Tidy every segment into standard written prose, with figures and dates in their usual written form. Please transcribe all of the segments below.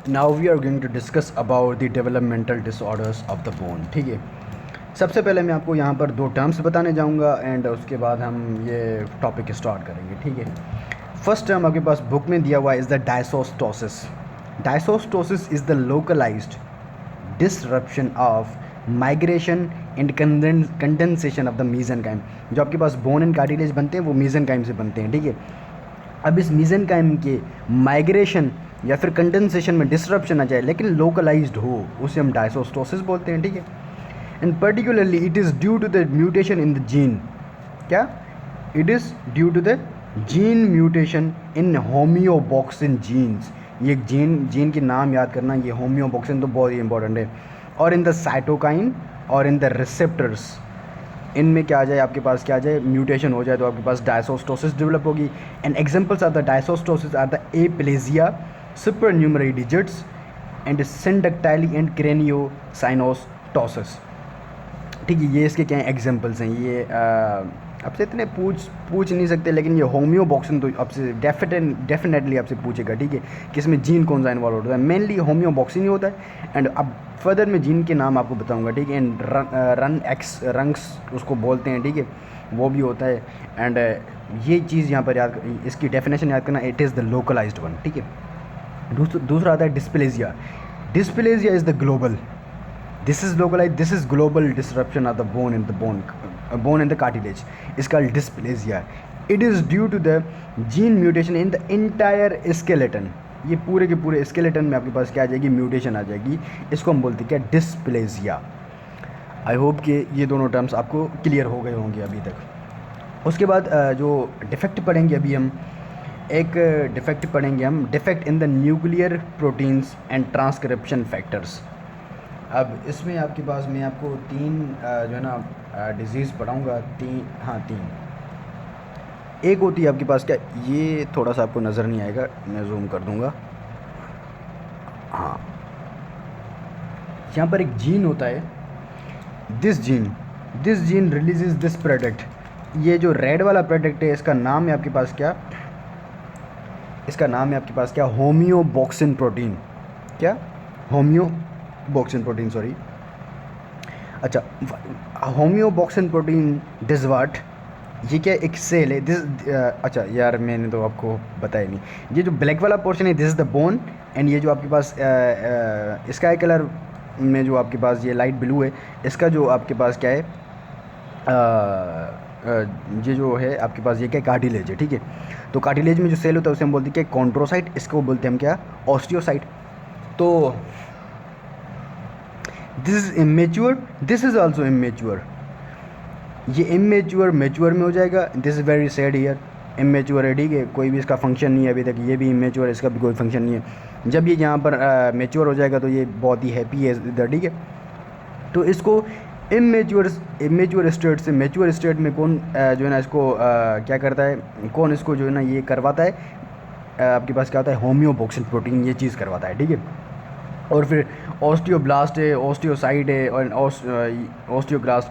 Now we are going to discuss about the developmental disorders of the bone. ठीक है, सबसे पहले मैं आपको यहाँ पर दो टर्म्स बताने जाऊँगा एंड उसके बाद हम ये टॉपिक स्टार्ट करेंगे। ठीक है, फर्स्ट टर्म आपके पास बुक में दिया हुआ is the dysostosis. Dysostosis is the localized disruption of migration and condensation of the mesenchyme. जो आपके पास बोन एंड कार्टिलेज बनते हैं वो मीजेनकाइम से बनते हैं। ठीक है, अब इस मीजेनकाइम के माइग्रेशन या फिर कंडेंसेशन में डिसरप्शन आ जाए लेकिन लोकलाइज्ड हो, उसे हम डायसोस्टोसिस बोलते हैं। ठीक है, and particularly it is due to the mutation in the gene. क्या? It is due to the gene mutation in homeobox genes. ये जीन के नाम याद करना, ये होम्योबॉक्सिन तो बहुत ही इंपॉर्टेंट है। और इन द साइटोकाइन और इन द रिसेप्टर्स, इनमें क्या आ जाए, आपके पास क्या आ जाए, म्यूटेशन हो जाए तो आपके पास डायसोस्टोसिस डेवलप होगी। And examples of the dysostosis are the aplasia, supernumerary digits and syndactyly and craniosynostosis. ठीक है, ये इसके क्या एग्जांपल्स हैं। ये आपसे इतने पूछ नहीं सकते, लेकिन ये होम्योबॉक्सिन तो आपसे डेफिनेटली आपसे पूछेगा। ठीक है, कि इसमें जीन कौन सा इन्वॉल्व होता है, मेनली होम्योबॉक्सिन ही होता है। एंड अब फर्दर में जीन के नाम आपको बताऊंगा। ठीक है, एंड रंग्स उसको बोलते हैं। ठीक है, वो भी होता है। एंड ये चीज़ यहाँ पर याद, इसकी डेफिनेशन याद करना, it is the localized one. ठीक है, दूसरा आता है dysplasia. Dysplasia is the global, this is localize, this is global disruption of the bone in the cartilage is called dysplasia. It is due to the gene mutation in the entire skeleton. ये पूरे के पूरे skeleton में आपके पास क्या आ जाएगी, mutation आ जाएगी। इसको हम बोलते हैं क्या, डिस्प्लेजिया। आई होप कि ये दोनों टर्म्स आपको क्लियर हो गए होंगे अभी तक। उसके बाद जो डिफेक्ट पढ़ेंगे अभी हम, एक डिफेक्ट पढ़ेंगे हम, defect in the nuclear proteins and transcription factors. अब इसमें आपके पास मैं आपको तीन जो है ना डिजीज़ पढ़ाऊँगा। तीन। एक होती है आपके पास क्या, ये थोड़ा सा आपको नज़र नहीं आएगा, मैं जूम कर दूँगा। हाँ, यहाँ पर एक जीन होता है, this gene releases this product. ये जो रेड वाला प्रोडक्ट है, इसका नाम है आपके पास क्या, इसका नाम है आपके पास क्या, होम्योबॉक्सिन प्रोटीन। क्या? होम्योबॉक्सिन प्रोटीन, सॉरी। अच्छा, होम्योबॉक्सिन प्रोटीन दिस वाट, ये क्या एक सेल है, दिस अच्छा यार मैंने तो आपको बताया नहीं। ये जो ब्लैक वाला पोर्शन है, this is the bone. And ये जो आपके पास स्काई कलर में जो आपके पास ये लाइट ब्लू है, इसका जो आपके पास क्या है, ये जो है आपके पास ये क्या, कार्टिलेज है। ठीक है, तो कार्टिलेज में जो सेल होता है उसे हम बोलते हैं क्या, कॉन्ड्रोसाइट। इसको बोलते हैं हम क्या, ऑस्टियोसाइट। तो this is immature, this is also immature. ये इमेच्योर मैच्योर में हो जाएगा। This is very sad year, immature है। ठीक है, कोई भी इसका फंक्शन नहीं है अभी तक। ये भी इमेच्योर है, इसका भी कोई फंक्शन नहीं है। जब ये यहाँ पर मैच्योर हो जाएगा तो ये बहुत ही हैप्पी है इधर। ठीक है, तो इसको इमेच्योर स्टेट से मैच्योर स्टेट में कौन जो है ना इसको क्या करता है, कौन इसको जो है ना ये करवाता है, आपके पास क्या होता है, होम्योबॉक्सिन प्रोटीन ये चीज़ करवाता है। ठीक है, और फिर ऑस्टियोब्लास्ट है, ऑस्टियोसाइट है और ऑस्टियोब्लास्ट।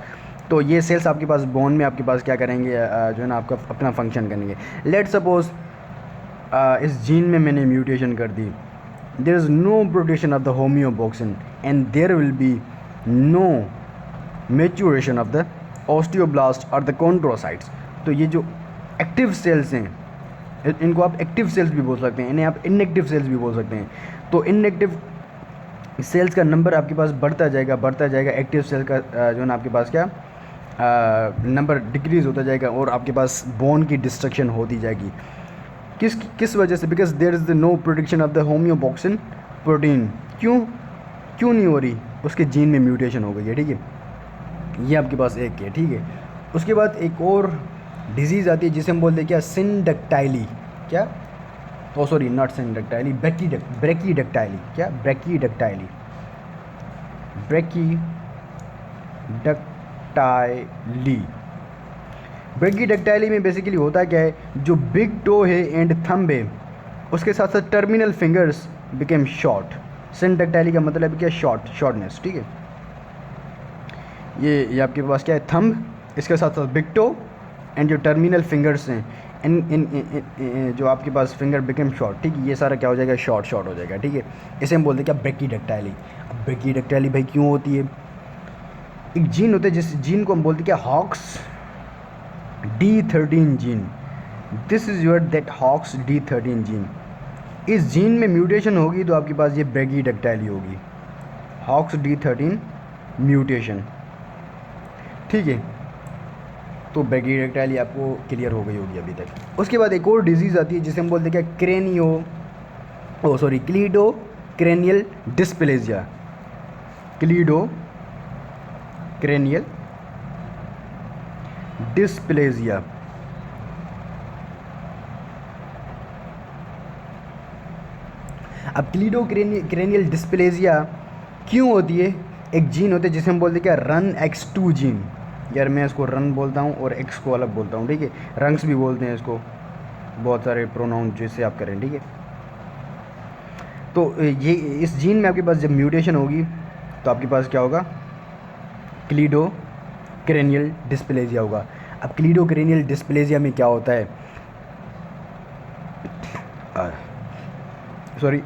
तो ये सेल्स आपके पास बोन में आपके पास क्या करेंगे, जो है ना आपका अपना फंक्शन करेंगे। लेट सपोज इस जीन में मैंने म्यूटेशन कर दी, there is no protection of the homeobox and there will be no maturation of the osteoblast और द कॉन्ड्रोसाइट्स। तो ये जो एक्टिव सेल्स हैं, इनको आप एक्टिव सेल्स भी बोल सकते हैं, इन्हें आप इनएक्टिव सेल्स भी बोल सकते हैं। तो इनएक्टिव सेल्स का नंबर आपके पास बढ़ता जाएगा। एक्टिव सेल का जो है ना आपके पास क्या नंबर डिक्रीज़ होता जाएगा और आपके पास बोन की डिस्ट्रक्शन होती जाएगी। किस वजह से, because there is the no protection of the homeobox protein. क्यों नहीं हो रही, उसके जीन में म्यूटेशन हो गई है। ठीक है, ये आपके पास एक है। ठीक है, उसके बाद एक और डिजीज़ आती है जिसे हम बोलते हैं क्या, सिंडक्टाइली। क्या? ओ सॉरी, नॉट सिंडक्टाइली, ब्रैकीडक्टाइली। क्या? ब्रैकीडक्टाइली ब्रैकीडक्टाइली में बेसिकली होता क्या है, जो बिग टो है एंड थंब है, उसके साथ साथ टर्मिनल फिंगर्स बिकेम शॉर्ट। सिंडक्टाइली का मतलब क्या, शॉर्टनेस। ठीक है, ये आपके पास क्या है, थंब, इसके साथ साथ बिग टो एंड जो टर्मिनल फिंगर्स हैं, इन इन, इन, इन जो आपके पास फिंगर बिकम शॉर्ट, ठीक है, ये सारा क्या हो जाएगा, शॉर्ट हो जाएगा, ठीक है। इसे हम बोलते हैं क्या, ब्रेकीडेक्टाइली। अब ब्रेकीडेक्टाइली भाई क्यों होती है, एक जीन होता है जिस जीन को हम बोलते हैं क्या, Hox D13 gene. This is your that Hox D13 gene. इस जीन में म्यूटेशन होगी तो आपके पास ये ब्रेकीडेक्टाइली होगी, हॉक्स D13 म्यूटेशन, ठीक है। तो ब्रेकीडेक्टाइली आपको क्लियर हो गई होगी अभी तक। उसके बाद एक और डिजीज़ आती है जिसे हम बोलते हैं क्या, cleidocranial dysplasia. Cleidocranial dysplasia. अब क्लीडो क्रेनियल डिस्प्लेजिया क्यों होती है, एक जीन होते है जिसे हम बोलते हैं क्या, रन X2 जीन। यार मैं इसको रन बोलता हूँ और एक्स को अलग बोलता हूँ, ठीक है। रंग्स भी बोलते हैं इसको, बहुत सारे प्रोनाउन जैसे आप करें, ठीक है। तो ये इस जीन में आपके पास जब म्यूटेशन होगी तो आपके पास क्या होगा, क्लीडो क्रेनियल डिस्प्लेजिया होगा। अब क्लीडो क्रेनियल डिस्प्लेजिया में क्या होता है, sorry,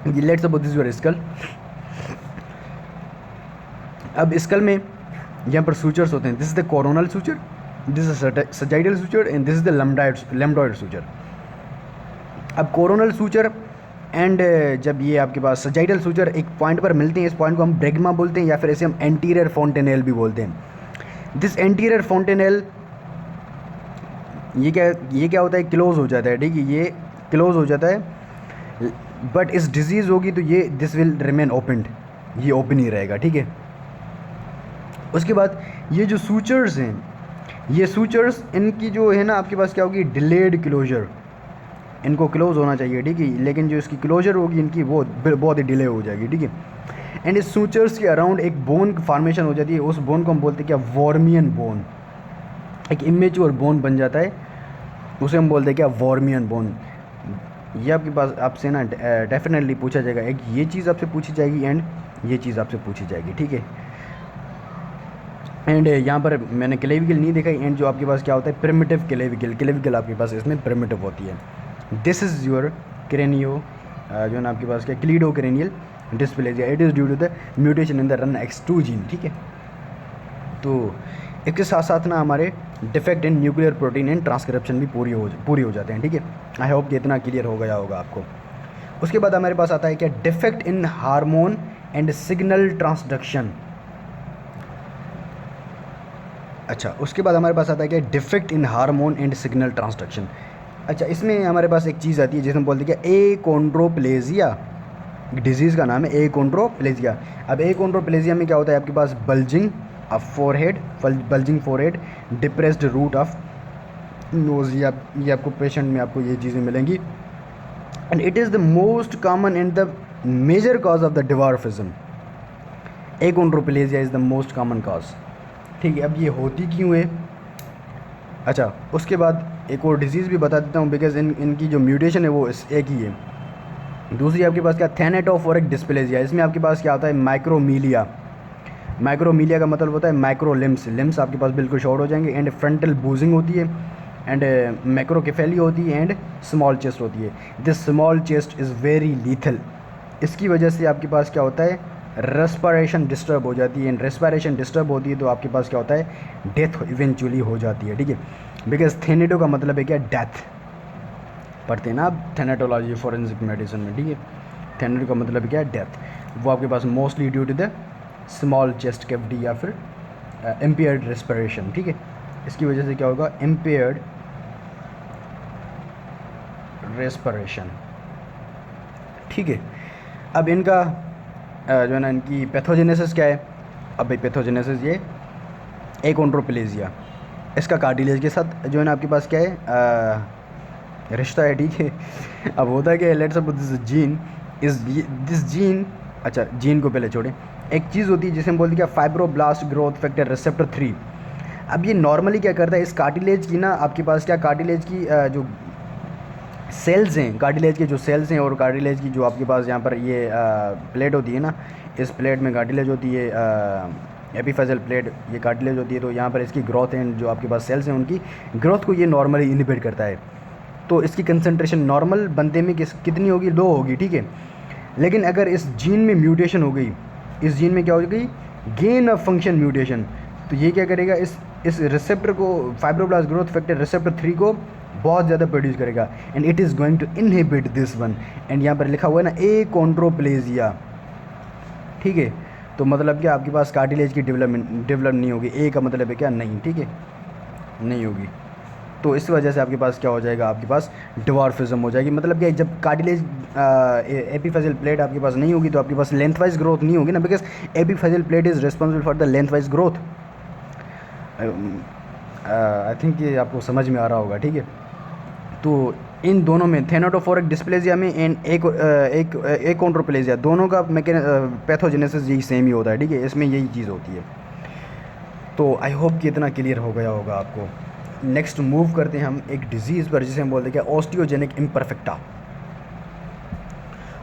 let's suppose this your skull. अब स्कल में यहाँ पर सूचर्स होते हैं, this is the coronal suture, this is sagittal suture and this is the lambdoid suture. अब कोरोनल सूचर एंड जब ये आपके पास सजाइडल सूचर एक पॉइंट पर मिलते हैं, इस पॉइंट को हम ब्रेग्मा बोलते हैं या फिर इसे हम एंटीरियर फोंटेनेल भी बोलते हैं। दिस एंटीरियर फोंटेनेल ये क्या होता है, क्लोज हो जाता है, ठीक है, ये क्लोज हो जाता है। बट इस डिजीज़ होगी तो ये दिस विल रिमेन ओपनड, ये ओपन ही रहेगा, ठीक है। उसके बाद ये जो सूचर्स हैं, ये सूचर्स इनकी जो है ना आपके पास क्या होगी, डिलेड क्लोजर, इनको क्लोज होना चाहिए, ठीक है, लेकिन जो इसकी क्लोजर होगी इनकी वो बहुत ही डिले हो जाएगी, ठीक है। एंड इस सूचर्स के अराउंड एक बोन फॉर्मेशन हो जाती है, उस बोन को हम बोलते हैं क्या, वॉर्मियन बोन। एक इमेच्योर बोन बन जाता है, उसे हम बोलते हैं क्या, वॉर्मियन बोन। ये आपके पास आपसे ना डेफिनेटली पूछा जाएगा, एक ये चीज़ आपसे पूछी जाएगी एंड ये चीज़ आपसे पूछी जाएगी, ठीक है। एंड यहाँ पर मैंने क्लेविकल नहीं देखा, एंड जो आपके पास क्या होता है, प्रिमिटिव क्लेविकल आपके पास इसमें प्रिमिटिव होती है। दिस इज़ योर क्रेनियो जो है ना आपके पास क्या, cleidocranial dysplasia, it is due to the mutation in the run X2 gene, ठीक है। तो इसके साथ साथ ना हमारे defect in nuclear protein and transcription भी पूरी हो जाते हैं, ठीक है। आई होप कि इतना क्लियर हो गया होगा आपको। उसके बाद हमारे पास आता है क्या, defect in hormone and signal transduction. अच्छा, उसके बाद हमारे पास आता है क्या, defect in hormone and signal transduction. अच्छा, इसमें हमारे पास एक चीज़ आती है जिसमें बोलते हैं क्या, एकोंड्रोप्लेजिया, डिजीज़ का नाम है एकोंड्रोप्लेजिया। अब एकोंड्रोप्लेजिया में क्या होता है, आपके पास bulging forehead, depressed root of nose, ये आपको पेशेंट में आपको ये चीज़ें मिलेंगी। And it is the most common and the major cause of the dwarfism. Achondroplasia is the most common cause, ठीक है। अब ये होती क्यों है, अच्छा उसके बाद एक और डिजीज़ भी बता देता हूँ, बिकॉज इनकी जो म्यूटेशन है वो एक ही है। दूसरी आपके पास क्या, थैनेटोफोरिक डिस्प्लेजिया। इसमें आपके पास क्या होता है, माइक्रोमीलिया का मतलब होता है माइक्रो लिम्स आपके पास बिल्कुल शॉर्ट हो जाएंगे, एंड फ्रंटल बूजिंग होती है, एंड मैक्रोकेफेली होती है, एंड स्मॉल चेस्ट होती है। This small chest is very lethal. इसकी वजह से आपके पास क्या होता है, रेस्पिरेशन डिस्टर्ब हो जाती है, एंड रेस्पिरेशन डिस्टर्ब होती है तो आपके पास क्या होता है, डेथ इवेंचुअली हो जाती है, ठीक है। बिकॉज थेनेटो का मतलब है क्या, डेथ। पढ़ते हैं ना आप थेनेटोलॉजी फॉरेंसिक मेडिसिन में, ठीक है। थेनेटो का मतलब क्या है, डेथ। वो आपके पास mostly due to the small chest cavity या फिर इम्पेयर्ड रेस्पिरेशन, ठीक है। इसकी वजह से क्या होगा, इम्पेयर्ड रेस्पिरेशन, ठीक है। अब इनका जो है ना इनकी पैथोजेनेसिस क्या है, अब भाई पैथोजेनेसिस ये एकोंड्रोप्लेजिया, इसका कार्टिलेज के साथ जो है ना आपके पास क्या है, रिश्ता है, ठीक है। अब होता है कि लेट्स सपोज दिस जीन, अच्छा जीन को पहले छोड़ें, एक चीज़ होती है जिसे हम बोलते हैं क्या, फाइब्रोब्लास्ट ग्रोथ फैक्टर रिसेप्टर 3। अब ये नॉर्मली क्या करता है, इस कार्टिलेज की ना आपके पास क्या, कार्टिलेज की जो सेल्स हैं, कार्टिलेज के जो सेल्स हैं, और कार्टिलेज की जो आपके पास यहाँ पर ये प्लेट होती है ना, इस प्लेट में कार्टिलेज होती है, एपिफेजल प्लेट ये कार्टिलेज होती है, तो यहाँ पर इसकी ग्रोथ एंड जो आपके पास सेल्स हैं उनकी ग्रोथ को ये नॉर्मली इनहिबिट करता है। तो इसकी कंसंट्रेशन नॉर्मल बंदे में कितनी होगी, 2 होगी, ठीक है। लेकिन अगर इस जीन में म्यूटेशन हो गई, इस जीन में क्या हो गई, गेन ऑफ फंक्शन म्यूटेशन, तो ये क्या करेगा, इस रिसेप्टर को, फाइब्रोब्लास्ट ग्रोथ फैक्टर रिसेप्टर 3 को बहुत ज़्यादा प्रोड्यूस करेगा and it is going to inhibit this one. And यहाँ पर लिखा हुआ है ना एकोंड्रोप्लेजिया, ठीक है। तो मतलब क्या आपके पास कार्टिलेज की डेवलप नहीं होगी, ए का मतलब है क्या, नहीं, ठीक है, नहीं होगी। तो इस वजह से आपके पास क्या हो जाएगा, आपके पास डिवार्फिज्म हो जाएगी। मतलब क्या, जब कार्टिलेज एपिफेजल प्लेट आपके पास नहीं होगी तो आपके पास लेंथ वाइज ग्रोथ नहीं होगी ना, because epiphyseal plate is responsible for the lengthwise growth. I think ये आपको समझ में आ रहा होगा, ठीक है। तो इन दोनों में थेनाटोफोरिक डिस्प्लेजिया में एंड एकोंड्रोप्लेजिया दोनों का पैथोजेनेसिस यही सेम ही होता है, ठीक है, इसमें यही चीज़ होती है। तो आई होप कि इतना क्लियर हो गया होगा आपको। नेक्स्ट मूव करते हैं हम एक डिजीज़ पर जिसे हम बोलते हैं क्या, osteogenic imperfecta.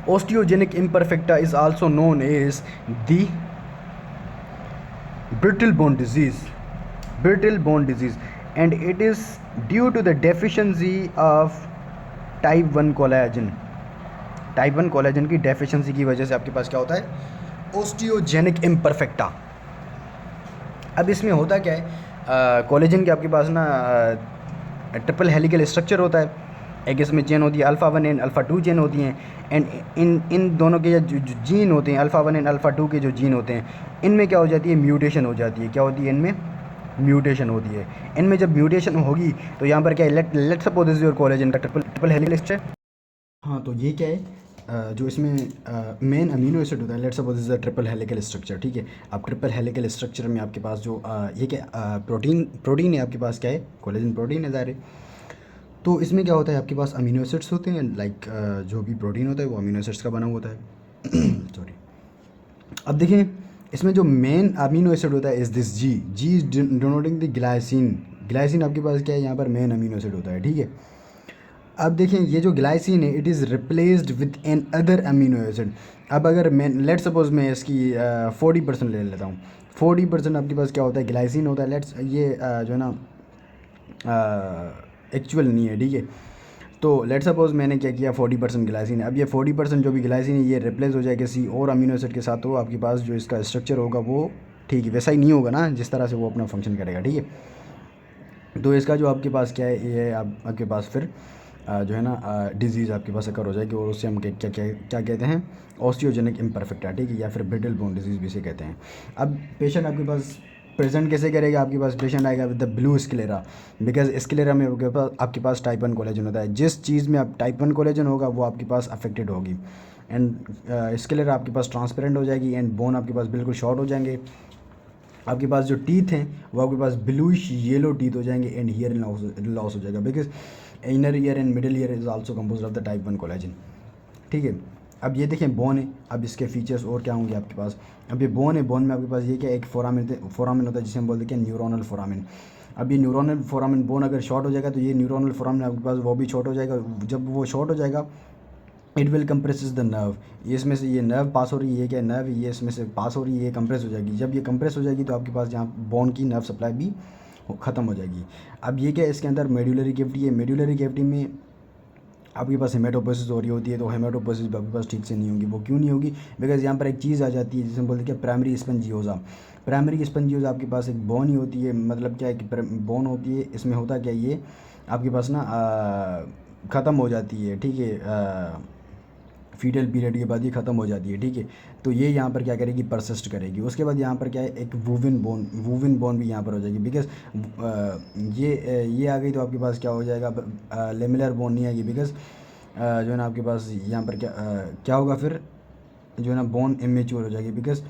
Osteogenic imperfecta is also known as the brittle bone disease and it is due to the deficiency of type 1 collagen। Type 1 collagen की डेफिशिएंसी की वजह से आपके पास क्या होता है, ऑस्टियोजेनिक इम्परफेक्टा। अब इसमें होता क्या है, कोलेजन के आपके पास ना ट्रिपल हेलिकल स्ट्रक्चर होता है, एक इसमें चेन होती है अल्फ़ा 1 एंड अल्फ़ा 2 चेन होती हैं। एंड इन दोनों के जो जीन होते हैं, अल्फ़ा 1 एंड अल्फ़ा 2 के जो जीन होते हैं, इनमें क्या हो जाती है, म्यूटेशन हो जाती है। क्या होती है, इनमें म्यूटेशन होती है। इनमें जब म्यूटेशन होगी तो यहाँ पर क्या है, let suppose this your collagen का ट्रिपल हेलिकल स्ट्रक्चर। हाँ, तो ये क्या है, जो इसमें मेन अमीनो एसिड होता है, let's suppose this is a triple helical structure, ठीक है। अब ट्रिपल हेलिकल स्ट्रक्चर में आपके पास जो ये क्या प्रोटीन है आपके पास, क्या है, कोलेजन प्रोटीन है ज़ाहिर है। तो इसमें क्या होता है, आपके पास अमीनो एसिड्स होते हैं, लाइक जो भी प्रोटीन होता है वो अमीनो एसिड्स का बना होता है। सॉरी। अब देखें, इसमें जो मेन अमीनो एसिड होता है is this G is denoting the glycine आपके पास क्या है, यहाँ पर मेन अमीनो एसिड होता है, ठीक है। अब देखें, ये जो ग्लाइसिन है it is replaced with another amino acid. अब अगर मैं लेट सपोज मैं इसकी 40% ले लेता हूँ, 40% आपके पास क्या होता है, ग्लाइसिन होता है। लेट्स ये जो है ना एक्चुअल नहीं है, ठीक है। तो लेट सपोज मैंने क्या किया, 40% ग्लाइसिन है। अब ये 40% जो भी ग्लाइसिन है ये रिप्लेस हो जाएगा किसी और अमीनो एसिड के साथ, तो आपके पास जो इसका स्ट्रक्चर होगा वो ठीक है वैसा ही नहीं होगा ना जिस तरह से वो अपना फंक्शन करेगा, ठीक है। तो इसका जो आपके पास क्या है, ये आपके पास फिर जो है ना डिजीज़ आपके पास अकर हो जाएगी, और उससे हम क्या कहते हैं, ऑस्टियोजेनिक इम्परफेक्टा, ठीक है, या फिर ब्रिटल बोन डिजीज़ भी इसे कहते हैं। अब पेशेंट आपके पास प्रेजेंट कैसे करेगा, आपके पास पेशेंट आएगा with the blue sclera, because sclera में आपके पास टाइप 1 कोलेजन होता है। जिस चीज़ में आप टाइप 1 कोलेजन होगा वो आपके पास अफेक्टेड होगी, एंड स्क्लेरा आपके पास ट्रांसपेरेंट हो जाएगी, एंड बोन आपके पास बिल्कुल शॉर्ट हो जाएंगे। आपके पास जो टीथ हैं वो आपके पास ब्लूइश येलो टीथ हो जाएंगे, एंड हियर लॉस हो जाएगा, because inner ear and middle ear is also composed of the type 1 collagen, ठीक है। अब ये देखें बोन है, अब इसके फीचर्स और क्या होंगे आपके पास। अब ये बोन है, बोन में आपके पास ये क्या, एक फोरामिन होता है जिसे हम बोलते हैं न्यूरोनल फोरामिन। अब ये न्यूरोनल फोरामिन बोन अगर शॉर्ट हो जाएगा तो ये न्यूरोनल फोरामिन आपके पास वो भी शॉर्ट हो जाएगा। जब वो शॉर्ट हो जाएगा it will compress the nerve, ये इसमें से ये नर्व पास हो रही है, ये क्या नर्व ये इसमें से पास हो रही है, ये कंप्रेस हो जाएगी। जब ये कंप्रेस हो जाएगी तो आपके पास जहाँ बोन की नर्व सप्लाई भी ख़त्म हो जाएगी। अब ये क्या, इसके अंदर मेडुलरी कैविटी है, मेडुलरी कैविटी में आपके पास हेमेटोपोसिस हो रही होती है, तो हेमेटोपोसिस भी आपके पास ठीक से नहीं होगी। वो क्यों नहीं होगी, बिकॉज यहाँ पर एक चीज़ आ जाती है जिसे हम बोलते हैं क्या, प्राइमरी स्पंजियोजा। प्राइमरी स्पंजियोजा आपके पास एक बोन ही होती है, मतलब क्या है कि बोन होती है, इसमें होता क्या, ये आपके पास ना ख़त्म हो जाती है, ठीक है, फीटल पीरियड के बाद ये ख़त्म हो जाती है, ठीक है। तो ये यहाँ पर क्या करेगी, परसिस्ट करेगी। उसके बाद यहाँ पर क्या है, एक वूविन बोन भी यहाँ पर हो जाएगी, बिकॉज ये आ गई तो आपके पास क्या हो जाएगा, लेमिलर बोन नहीं आएगी, बिकॉज जो है ना आपके पास यहाँ पर क्या होगा, फिर जो है ना बोन इमेच्योर हो जाएगी, बिकॉज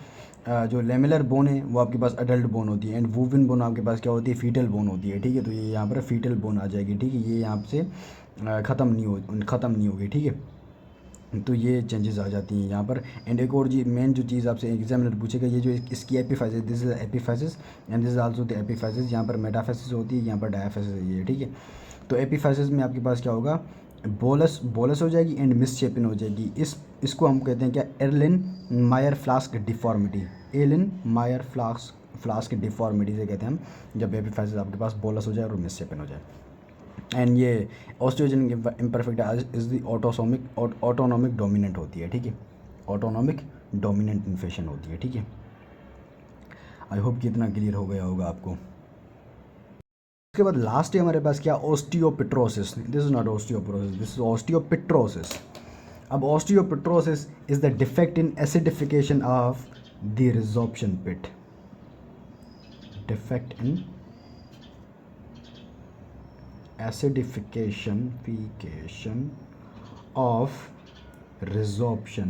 जो लेमिलर बोन है वो आपके पास अडल्ट बोन होती है, एंड वूविन बोन आपके पास क्या होती है, फीटल बोन होती है, ठीक है। तो ये यहाँ पर फीटल बोन आ जाएगी, ठीक है, ये यहाँ से ख़त्म नहीं होगी, ठीक है। तो ये चेंजेस आ जाती हैं यहाँ पर। एंड एक और जी मेन जो चीज़ आपसे एग्जामिनर पूछेगा, ये जो इसकी epiphysis, this is epiphysis and this is also the epiphysis. यहाँ पर मेटाफाइसिस होती है, यहाँ पर डायाफाइसिस है, ये ठीक है। तो एपिफाइसिस में आपके पास क्या होगा, बोलस हो जाएगी एंड मिसशेपन हो जाएगी। इसको हम कहते हैं क्या, एर्लिन मायर फ्लास्क डिफॉर्मिटी, एर्लिन मायर फ्लास्क डिफॉर्मिटी से कहते हैं हम, जब एपिफाइसिस आपके पास बोलस हो जाए और मिससेपन हो जाए। एंड ये osteogenic imperfect is the autonomic dominant होती है, ठीक है, ऑटोनॉमिक डोमिनेंट इन्फेक्शन होती है, ठीक है। आई होप कि इतना क्लियर हो गया होगा आपको। उसके बाद लास्ट है हमारे पास क्या, osteopetrosis. This is not osteoporosis, this is osteopetrosis. अब osteopetrosis is the defect in acidification of the resorption pit, defect in acidification of resorption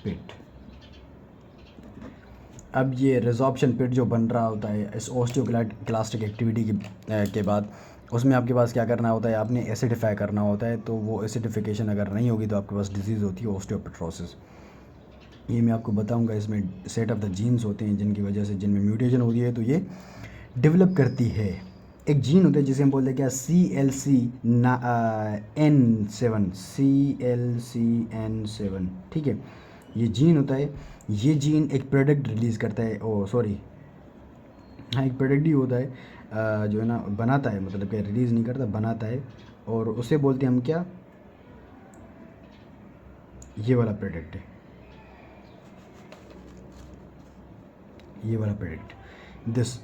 pit। अब ये रिजॉर्प्शन पिट जो बन रहा होता है इस ऑस्टियोक्लास्टिक एक्टिविटी के बाद, उसमें आपके पास क्या करना होता है, आपने एसिडिफाई करना होता है। तो वो एसिडिफिकेशन अगर नहीं होगी तो आपके पास डिजीज़ होती है ऑस्टियोपिट्रोसिस। ये मैं आपको बताऊंगा। इसमें सेट ऑफ द जीन्स होते हैं जिनकी वजह से, जिनमें म्यूटेशन होती है तो ये डेवलप करती है। एक जीन होता है जिसे हम बोलते हैं क्या, CLCN7, ठीक है। ये जीन होता है, ये जीन एक प्रोडक्ट रिलीज़ करता है, हाँ एक प्रोडक्ट ही होता है जो है ना बनाता है, मतलब कि रिलीज़ नहीं करता, बनाता है। और उसे बोलते हैं हम क्या, ये वाला प्रोडक्ट है, ये वाला प्रोडक्ट दिस।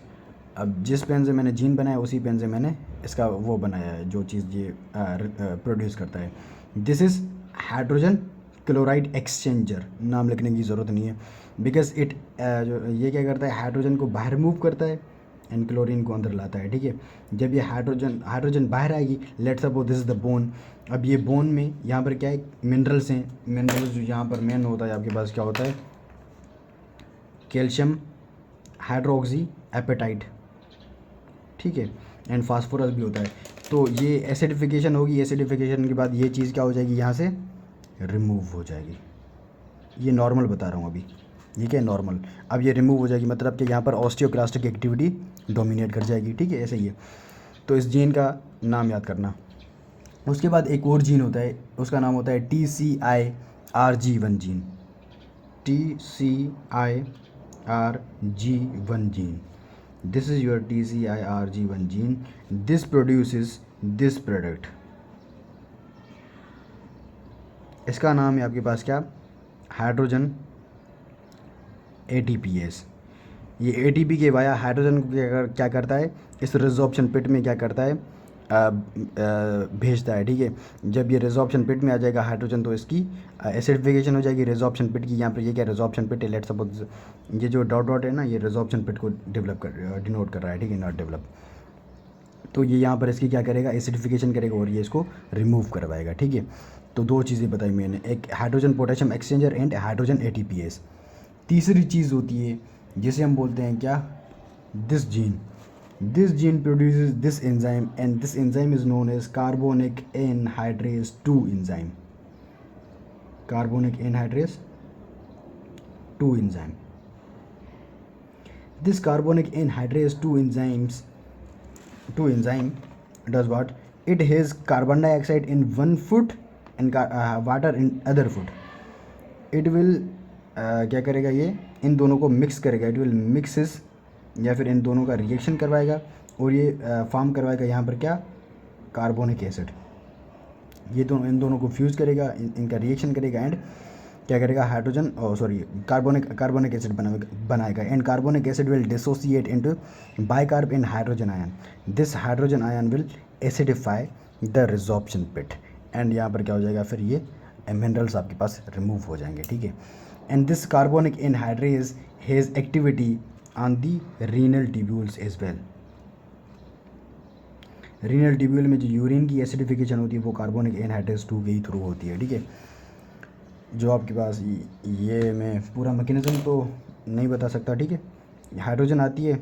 अब जिस पेन से मैंने जीन बनाया उसी पेन से मैंने इसका वो बनाया है, जो चीज़ ये प्रोड्यूस करता है। This is hydrogen chloride exchanger. नाम लिखने की ज़रूरत नहीं है, बिकॉज इट जो ये क्या करता है, हाइड्रोजन को बाहर मूव करता है एंड क्लोरीन को अंदर लाता है, ठीक है। जब ये हाइड्रोजन बाहर आएगी, let's suppose this is the bone. अब ये बोन में यहाँ पर क्या है, मिनरल्स हैं। मिनरल्स जो यहाँ पर मेन होता है आपके पास क्या होता है, कैल्शियम हाइड्रोक्सी एपेटाइट, ठीक है, एंड फास्फोरस भी होता है। तो ये एसिडिफिकेशन होगी, एसिडिफिकेशन के बाद ये चीज़ क्या हो जाएगी, यहाँ से रिमूव हो जाएगी। ये नॉर्मल बता रहा हूँ अभी, ये क्या है नॉर्मल। अब ये रिमूव हो जाएगी, मतलब कि यहाँ पर ऑस्टियोक्लास्टिक एक्टिविटी डोमिनेट कर जाएगी, ठीक है, ऐसे ही है। तो इस जीन का नाम याद करना। उसके बाद एक और जीन होता है, उसका नाम होता है TCIRG1 gene, TCIRG1 gene. This is your TCIRG1 gene. This produces this product. इसका नाम है आपके पास क्या, हाइड्रोजन ATPase। ये ATP के वाया हाइड्रोजन को क्या करता है, इस रिजॉर्प्शन पिट में क्या करता है, भेजता है, ठीक है। जब ये रिजॉर्प्शन पिट में आ जाएगा हाइड्रोजन, तो इसकी एसिडिफिकेशन हो जाएगी रिजॉर्प्शन पिट की। यहाँ पर ये क्या रिजॉर्प्शन पिट है, लेट्स सपोज ये जो डॉट डॉट है ना, ये रिजॉर्प्शन पिट को डिनोट कर रहा है, ठीक है, नॉट डेवलप। तो ये यहाँ पर इसकी क्या करेगा, एसिडिफिकेशन करेगा और ये इसको रिमूव करवाएगा, ठीक है। तो दो चीज़ें बताई मैंने, एक hydrogen potassium exchanger and hydrogen ATPase। तीसरी चीज़ होती है जिसे हम बोलते हैं क्या, this gene. This gene produces this enzyme and this enzyme is known as carbonic anhydrase 2 enzyme. Carbonic anhydrase 2 enzyme. This carbonic anhydrase 2 enzyme does what? It has carbon dioxide in one foot and water in other foot. It will क्या करेगा, ये इन दोनों को mix करेगा। It will mixes, या फिर इन दोनों का रिएक्शन करवाएगा और ये फॉर्म करवाएगा यहाँ पर क्या, कार्बोनिक एसिड। ये दोनों, इन दोनों को फ्यूज़ करेगा, इनका रिएक्शन करेगा एंड क्या करेगा, हाइड्रोजन कार्बोनिक एसिड बनाएगा। And carbonic acid will dissociate into bicarb in hydrogen ion. This hydrogen ion will acidify the resorption pit. And यहाँ पर क्या हो जाएगा, फिर ये मिनरल्स आपके पास रिमूव हो जाएंगे, ठीक है। And this carbonic anhydrase has activity on the renal tubules as well. Renal tubule में जो यूरिन की एसिडिफिकेशन होती है वो कार्बोनिक एनहाइड्रेज 2 के ही थ्रू होती है, ठीक है। जो आपके पास ये मैं पूरा मैकेनिज्म तो नहीं बता सकता, ठीक है। हाइड्रोजन आती है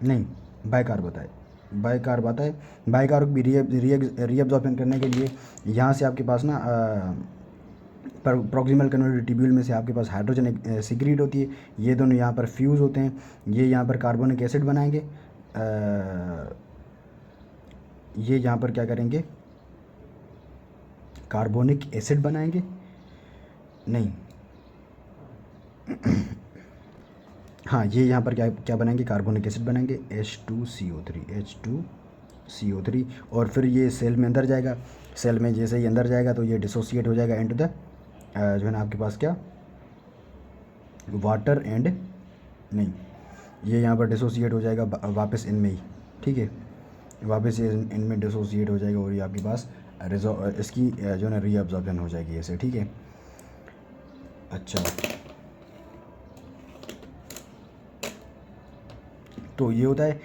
नहीं, बाइकार्ब आता है, बाइकार्ब आता है। बाइकार्ब भी रीअब्जॉर्प्शन करने के लिए यहाँ से आपके पास ना प्रॉक्सिमल कन्वर्टेड ट्यूब्यूल में से आपके पास हाइड्रोजन सिक्रीट होती है। ये दोनों यहाँ पर फ्यूज़ होते हैं, ये यहाँ पर कार्बोनिक एसिड बनाएंगे, ये यहाँ पर क्या करेंगे, कार्बोनिक एसिड बनाएंगे, नहीं हाँ, ये यहाँ पर क्या क्या बनाएंगे, कार्बोनिक एसिड बनाएंगे H2CO3 और फिर ये सेल में अंदर जाएगा। सेल में जैसे ही अंदर जाएगा तो ये डिसोसिएट हो जाएगा इनटू द जो है ना आपके पास क्या, वाटर एंड, नहीं, ये यहाँ पर डिसोसिएट हो जाएगा वापस इनमें ही, ठीक है, वापस ये इनमें डिसोसिएट हो जाएगा और ये आपके पास इसकी जो है ना रीअब्जॉर्प्शन हो जाएगी ऐसे, ठीक है। अच्छा, तो ये होता है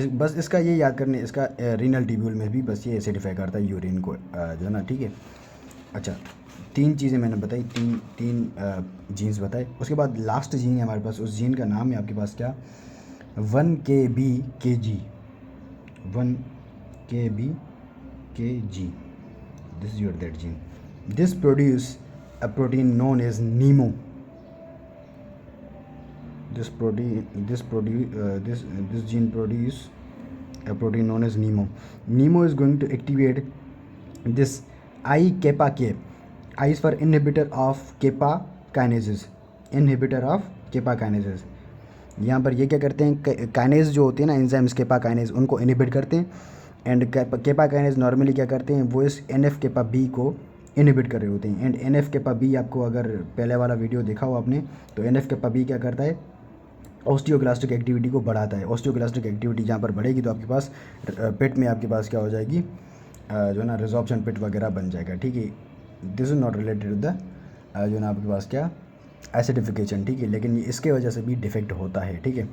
बस इसका ये याद करने, इसका रीनल ट्यूब्यूल में भी बस ये एसिडिफाई करता है यूरिन को जो है ना, ठीक है। अच्छा, 3 चीज़ें मैंने बताई, तीन जीन्स बताए। उसके बाद लास्ट जीन है हमारे पास, उस जीन का नाम है आपके पास क्या, 1 kbkg, 1 kbkg, this is your that gene. This produce a protein known as NEMO. This gene produce a protein known as NEMO. NEMO is going to activate this I-kappa K. I is for inhibitor of kappa kinases. Inhibitor of kappa kinases. यहाँ पर ये क्या करते हैं, kinase जो होते हैं ना एंजाइम्स केपा काइनेज, उनको इनहिबिट करते हैं। एंड केपा काइनेज नॉर्मली क्या करते हैं, वो इस NF केपा बी को इनहिबिट कर रहे होते हैं। एंड NF केपा बी, आपको अगर पहले वाला वीडियो देखा हो आपने, तो NF केपा बी क्या करता है, ऑस्टियोक्लास्टिक एक्टिविटी को बढ़ाता है। ऑस्टियोक्लास्टिक एक्टिविटी जहाँ पर बढ़ेगी तो आपके पास पेट में आपके पास क्या हो जाएगी, जो है ना रिजॉर्प्शन पेट वगैरह बन जाएगा, ठीक है। This is not related to the जो है ना आपके पास क्या, एसिडिफिकेशन, ठीक है, लेकिन ये इसके वजह से भी डिफेक्ट होता है, ठीक है।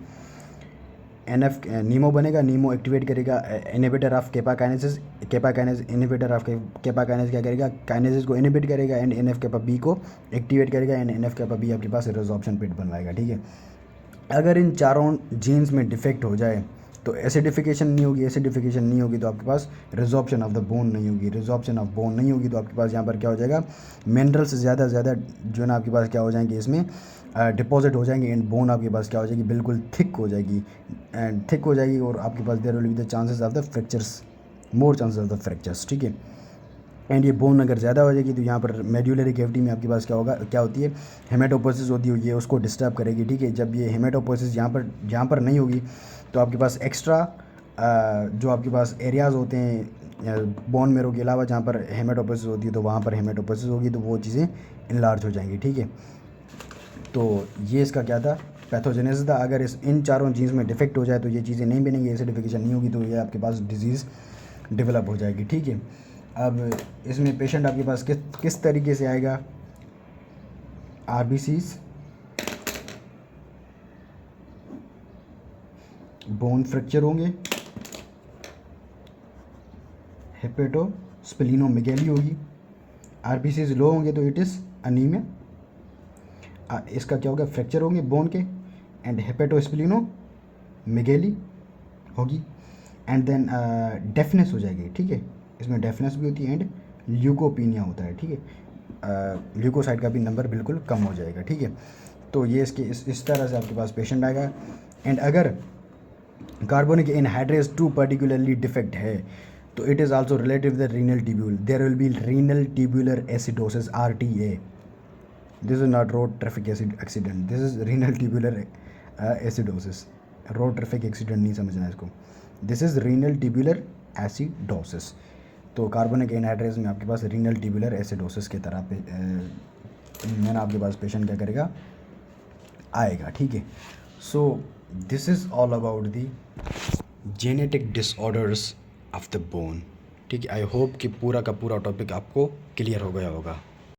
नीमो बनेगा, नीमो एक्टिवेट करेगा inhibitor of kappa kinases, kappa kinase inhibitor of kappa kinase क्या करेगा, काइनेसिस को इनहिबिट करेगा एंड NF केपा बी को एक्टिवेट करेगा एंड NF केपा बी आपके पास रिजॉर्प्शन पेट बनवाएगा, ठीक है। अगर इन चारों जीन्स में डिफेक्ट हो जाए तो एसिडिफिकेशन नहीं होगी, एसिडिफिकेशन नहीं होगी तो आपके पास रिजॉर्प्शन ऑफ द बोन नहीं होगी, रिजॉर्प्शन ऑफ बोन नहीं होगी तो आपके पास यहाँ पर क्या हो जाएगा, मिनरल्स ज़्यादा से ज़्यादा जो है ना आपके पास क्या हो जाएंगे, इसमें डिपॉजिट हो जाएंगे एंड बोन आपके पास क्या हो जाएगी, बिल्कुल थिक हो जाएगी एंड थिक हो जाएगी और आपके पास there will be the chances of the fractures, more chances of the fractures, ठीक है। एंड ये बोन अगर ज़्यादा हो जाएगी तो यहाँ पर मेड्यूलरी कैविटी में आपके पास क्या होगा, क्या होती है, हेमेटोपोसिस होती है, ये उसको डिस्टर्ब करेगी, ठीक है। जब ये हेमेटोपोसिस यहाँ पर नहीं होगी तो आपके पास एक्स्ट्रा जो आपके पास एरियाज़ होते हैं बोन मेरो के अलावा जहाँ पर हेमेटोपोसिस होती है तो वहाँ पर हेमेटोपोसिस होगी तो वो चीज़ें इनलार्ज हो जाएंगी, ठीक है। तो ये इसका क्या था, पैथोजेनेसिस था। अगर इन चारों जीन्स में डिफेक्ट हो जाए तो ये चीज़ें नहीं बनेंगी, एसिडिफिकेशन नहीं होगी तो ये आपके पास डिजीज़ डेवलप हो जाएगी, ठीक है। अब इसमें पेशेंट आपके पास किस तरीके से आएगा, RBCs, बोन फ्रैक्चर होंगे, हेपेटोस्प्लीनोमेगाली होगी, RBCs लो होंगे तो इट इज़ अनीमिया, इसका क्या होगा, फ्रैक्चर होंगे बोन के एंड हेपेटोस्प्लीनोमेगाली होगी एंड देन डेफनेस हो जाएगी, ठीक है। इसमें डेफनेस भी होती है एंड ल्यूकोपीनिया होता है, ठीक है। ल्यूकोसाइड का भी नंबर बिल्कुल कम हो जाएगा, ठीक है। तो ये इसके इस तरह से आपके पास पेशेंट आएगा। एंड अगर कार्बोनिक एनहाइड्रेस 2 पर्टिकुलरली डिफेक्ट है तो it is also relative the renal tubule, there will be renal tubular acidosis, RTA। This is not road traffic accident, this is renal tubular acidosis. Road traffic accident नहीं समझना इसको, this is renal tubular acidosis. तो carbonic anhydrase में आपके पास renal tubular acidosis के तरह पे मैंने आपके पास पेशेंट क्या करेगा, आएगा, ठीक है। So this is all about the genetic disorders of the bone, ठीक है। आई होप कि पूरा का पूरा टॉपिक आपको क्लियर हो गया होगा।